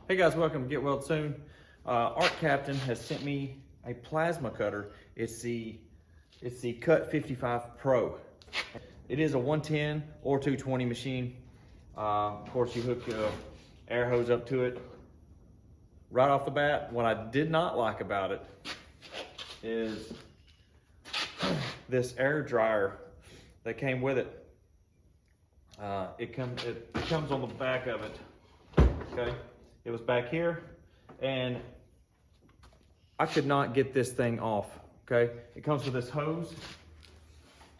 Hey guys, welcome to Get Weld Soon. Arccaptain has sent me a plasma cutter. It's the Cut 55 Pro. It is a 110 or 220 machine. Of course, you hook your air hose up to it. Right off the bat, what I did not like about it is this air dryer that came with it. It comes on the back of it. Okay. It was back here, and I could not get this thing off, okay? It comes with this hose.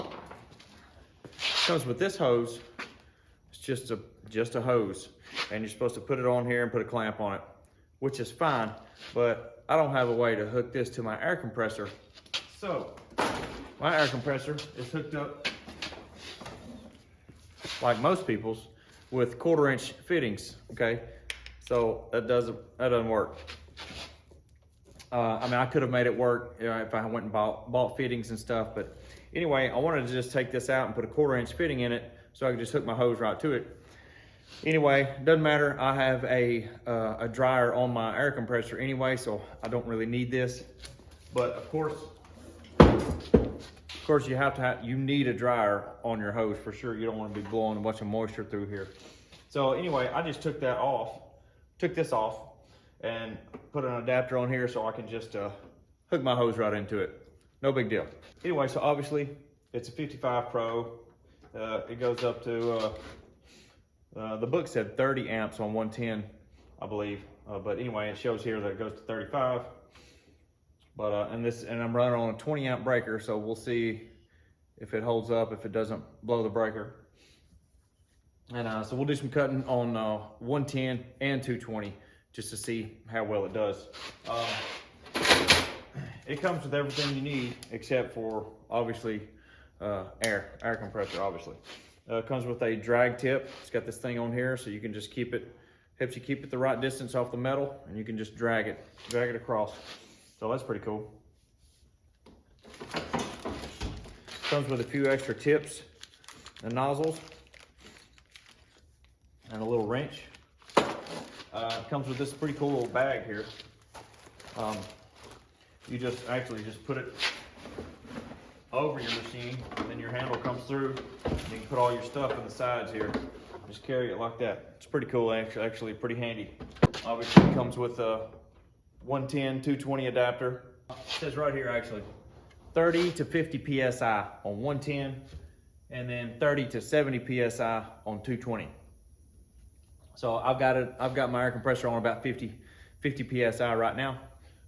It comes with this hose. It's just a hose, and you're supposed to put it on here and put a clamp on it, which is fine, but I don't have a way to hook this to my air compressor. So, my air compressor is hooked up, like most people's, with 1/4-inch fittings, okay? So that doesn't work. I mean, I could have made it work, you know, if I went and bought fittings and stuff. But anyway, I wanted to just take this out and put a 1/4-inch fitting in it so I could just hook my hose right to it. Anyway, doesn't matter. I have a dryer on my air compressor anyway, so I don't really need this. But of course, you need a dryer on your hose for sure. You don't want to be blowing a bunch of moisture through here. So anyway, I just took this off and put an adapter on here so I can just hook my hose right into it. No big deal. Anyway, so obviously it's a 55 Pro. It goes up to, the book said 30 amps on 110, I believe. But anyway, it shows here that it goes to 35. But, and I'm running on a 20 amp breaker, so we'll see if it holds up, if it doesn't blow the breaker. And so we'll do some cutting on 110 and 220 just to see how well it does. It comes with everything you need except for obviously air compressor, obviously. It comes with a drag tip. It's got this thing on here so you can just helps you keep it the right distance off the metal, and you can just drag it across. So that's pretty cool. Comes with a few extra tips and nozzles, and a little wrench. It comes with this pretty cool little bag here. You just put it over your machine, and then your handle comes through, and you can put all your stuff in the sides here. Just carry it like that. It's pretty cool, actually pretty handy. Obviously it comes with a 110, 220 adapter. It says right here actually, 30 to 50 PSI on 110, and then 30 to 70 PSI on 220. So I've got my air compressor on about 50 PSI right now.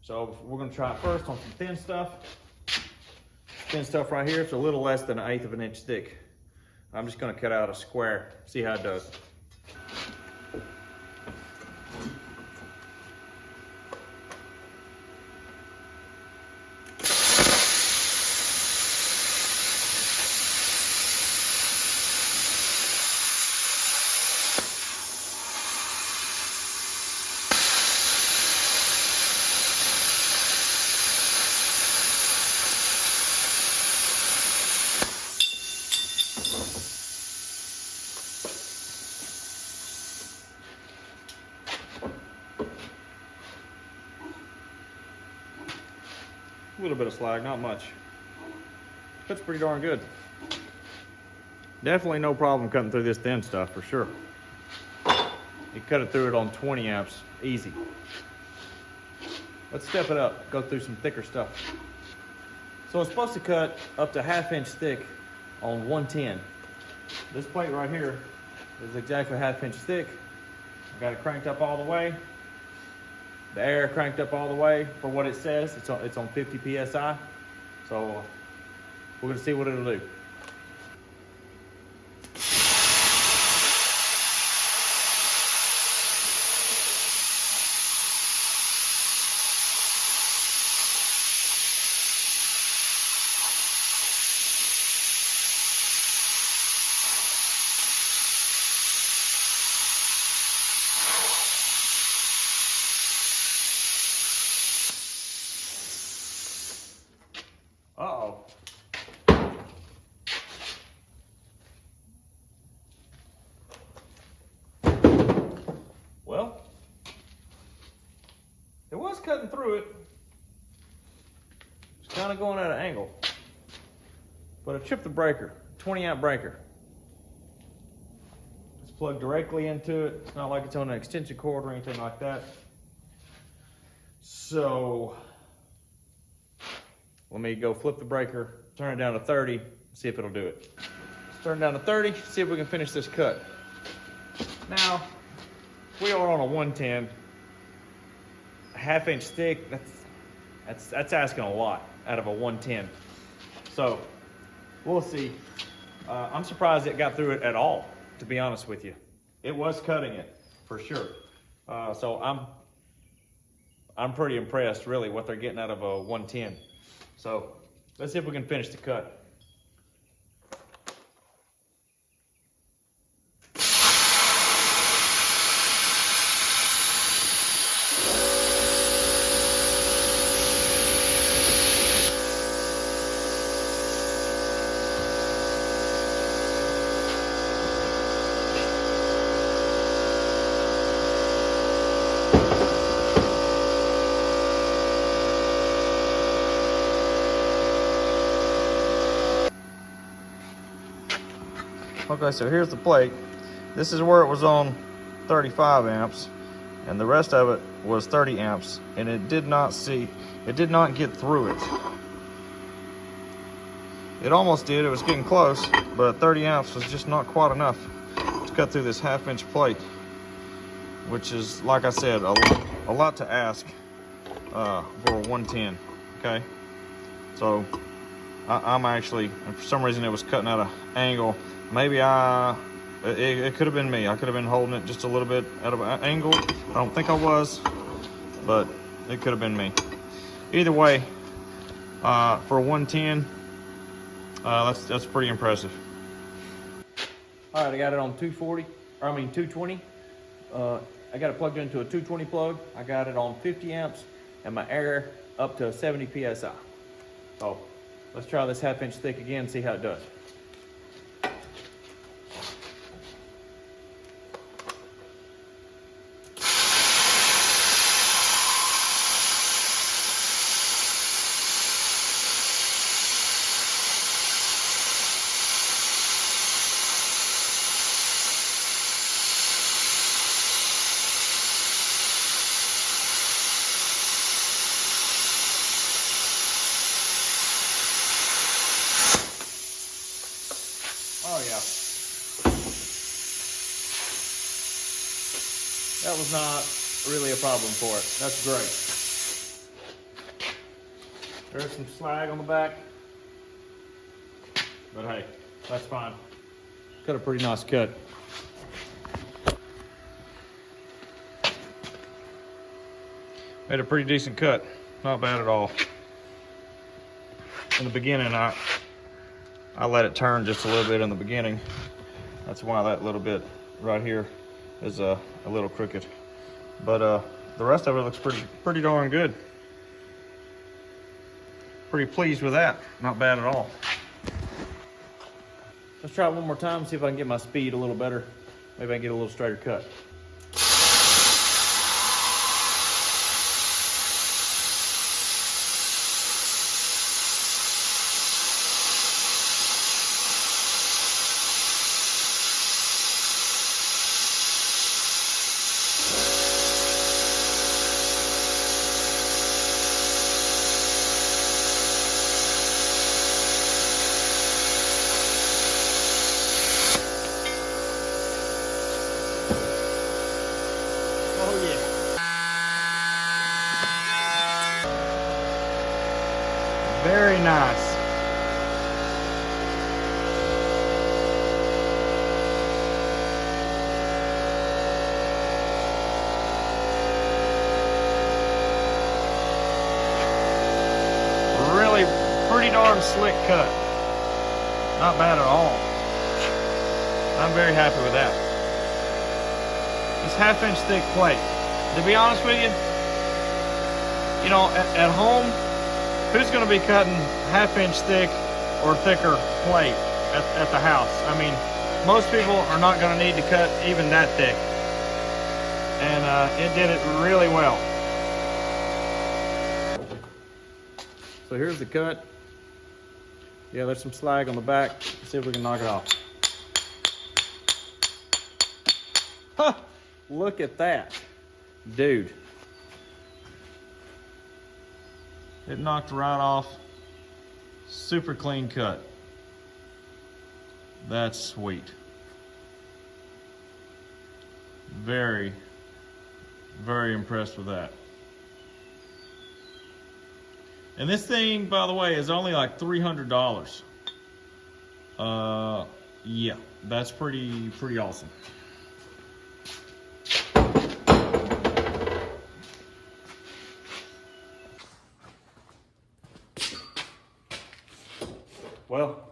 So we're gonna try it first on some thin stuff. Thin stuff right here, it's a little less than 1/8 of an inch thick. I'm just gonna cut out a square, see how it does. A little bit of slag, not much. That's pretty darn good. Definitely no problem cutting through this thin stuff for sure. You cut it through it on 20 amps, easy. Let's step it up, go through some thicker stuff. So it's supposed to cut up to 1/2 inch thick on 110. This plate right here is exactly 1/2 inch thick. I got it cranked up all the way. The air cranked up all the way for what it says. It's on 50 PSI. So we're gonna see what it'll do. Uh-oh. was cutting through it. It's kind of going at an angle. But I tripped the breaker, 20 amp breaker. It's plugged directly into it. It's not like it's on an extension cord or anything like that. So let me go flip the breaker, turn it down to 30, see if it'll do it. Let's turn it down to 30, see if we can finish this cut. Now, we are on a 110, a half-inch thick. That's asking a lot out of a 110. So we'll see. I'm surprised it got through it at all, to be honest with you. It was cutting it for sure. So I'm pretty impressed, really, what they're getting out of a 110. So let's see if we can finish the cut. Okay, so here's the plate. This is where it was on 35 amps, and the rest of it was 30 amps, and it did not get through it. It almost did, it was getting close, but 30 amps was just not quite enough to cut through this half-inch plate, which is, like I said, a lot to ask for a 110, okay? So I'm actually, for some reason it was cutting at an angle. Maybe it could have been me. I could have been holding it just a little bit out of an angle. I don't think I was, but it could have been me. Either way, for a 110, that's pretty impressive. All right, I got it on 220. I got it plugged into a 220 plug. I got it on 50 amps and my air up to 70 PSI. So let's try this half-inch thick again, see how it does. Oh yeah. That was not really a problem for it. That's great. There's some slag on the back, but hey, that's fine. Got a pretty nice cut. Made a pretty decent cut. Not bad at all. In the beginning, I let it turn just a little bit in the beginning. That's why that little bit right here is a little crooked. But the rest of it looks pretty darn good. Pretty pleased with that. Not bad at all. Let's try it one more time, see if I can get my speed a little better. Maybe I can get a little straighter cut. Very nice. Really pretty darn slick cut. Not bad at all. I'm very happy with that. This half-inch thick plate. To be honest with you know, at home, who's going to be cutting half-inch thick or thicker plate at the house? I mean, most people are not going to need to cut even that thick. And it did it really well. So here's the cut. Yeah, there's some slag on the back. Let's see if we can knock it off. Huh, look at that, dude. It knocked right off. Super clean cut. That's sweet. Very, very impressed with that. And this thing, by the way, is only like $300. Yeah, that's pretty awesome. Well,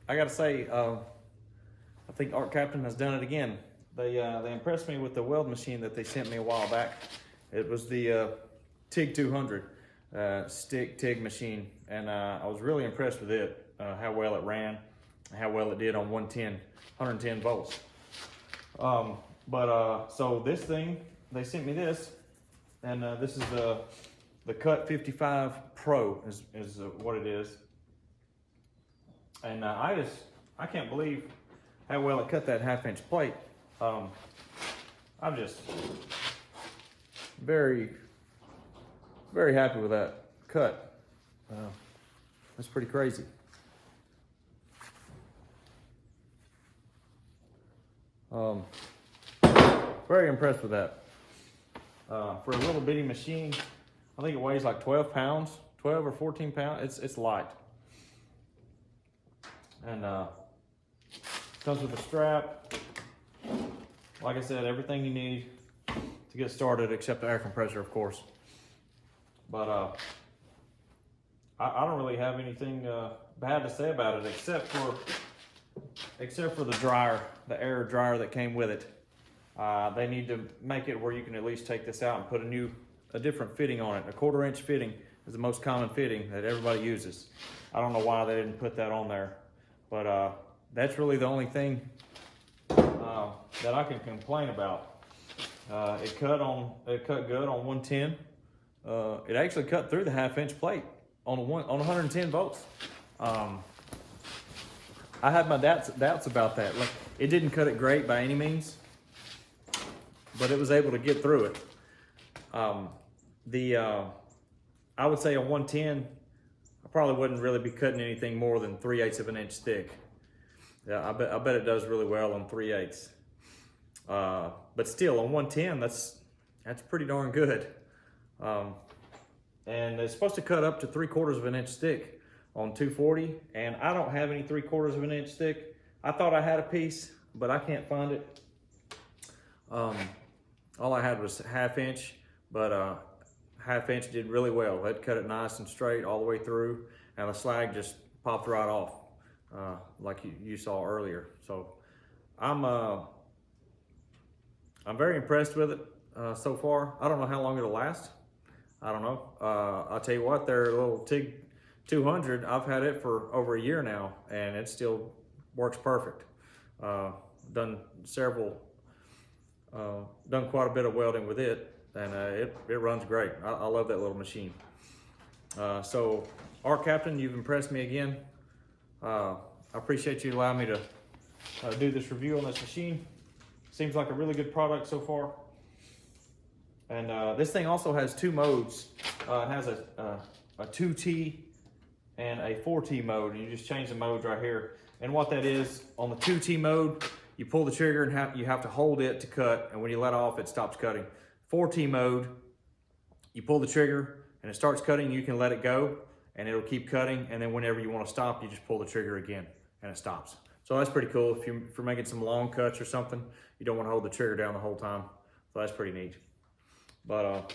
I gotta say, I think Arccaptain has done it again. They impressed me with the weld machine that they sent me a while back. It was the TIG 200 stick TIG machine, and I was really impressed with it, how well it ran, how well it did on 110 volts. So this thing, they sent me this, and this is the Cut 55 Pro is what it is. And I can't believe how well it cut that 1/2-inch plate. I'm just very, very happy with that cut. That's pretty crazy. Very impressed with that. For a little bitty machine, I think it weighs like 12 pounds, 12 or 14 pounds. It's light. And comes with a strap. Like I said, everything you need to get started except the air compressor, of course. But I don't really have anything bad to say about it except for the dryer, the air dryer that came with it. They need to make it where you can at least take this out and put a different fitting on it. A 1/4-inch fitting is the most common fitting that everybody uses. I don't know why they didn't put that on there. But that's really the only thing that I can complain about. It cut good on 110. It actually cut through the 1/2-inch plate on 110 volts. I had my doubts about that. Like, it didn't cut it great by any means, but it was able to get through it. I would say on 110. I probably wouldn't really be cutting anything more than 3/8 of an inch thick. Yeah, I bet it does really well on 3/8. But still, on 110, that's pretty darn good. And it's supposed to cut up to 3/4 of an inch thick on 240, and I don't have any 3/4 of an inch thick. I thought I had a piece, but I can't find it. All I had was 1/2-inch, but 1/2-inch did really well. It cut it nice and straight all the way through, and the slag just popped right off, like you saw earlier. So I'm very impressed with it so far. I don't know how long it'll last. I don't know. I'll tell you what, their little TIG 200, I've had it for over a year now, and it still works perfect. Done quite a bit of welding with it. And it runs great. I love that little machine. So, Arccaptain, you've impressed me again. I appreciate you allowing me to do this review on this machine. Seems like a really good product so far. And this thing also has 2 modes. It has a 2T and a 4T mode, and you just change the modes right here. And what that is, on the 2T mode, you pull the trigger and you have to hold it to cut, and when you let off, it stops cutting. 4T mode, you pull the trigger and it starts cutting, you can let it go and it'll keep cutting, and then whenever you want to stop, you just pull the trigger again and it stops. So that's pretty cool. If you're making some long cuts or something, you don't want to hold the trigger down the whole time. So that's pretty neat. But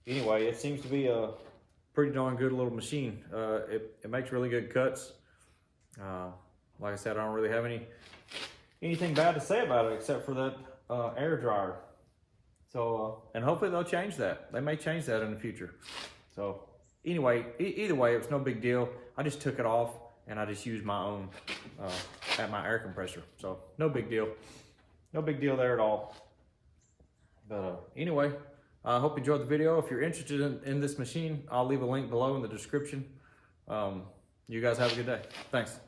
anyway, it seems to be a pretty darn good little machine. It makes really good cuts. Like I said, I don't really have anything bad to say about it except for that air dryer. So, and hopefully they'll change that. They may change that in the future. So anyway, either way, it was no big deal. I just took it off and I just used my own at my air compressor. So no big deal. No big deal there at all. But anyway, I hope you enjoyed the video. If you're interested in this machine, I'll leave a link below in the description. You guys have a good day. Thanks.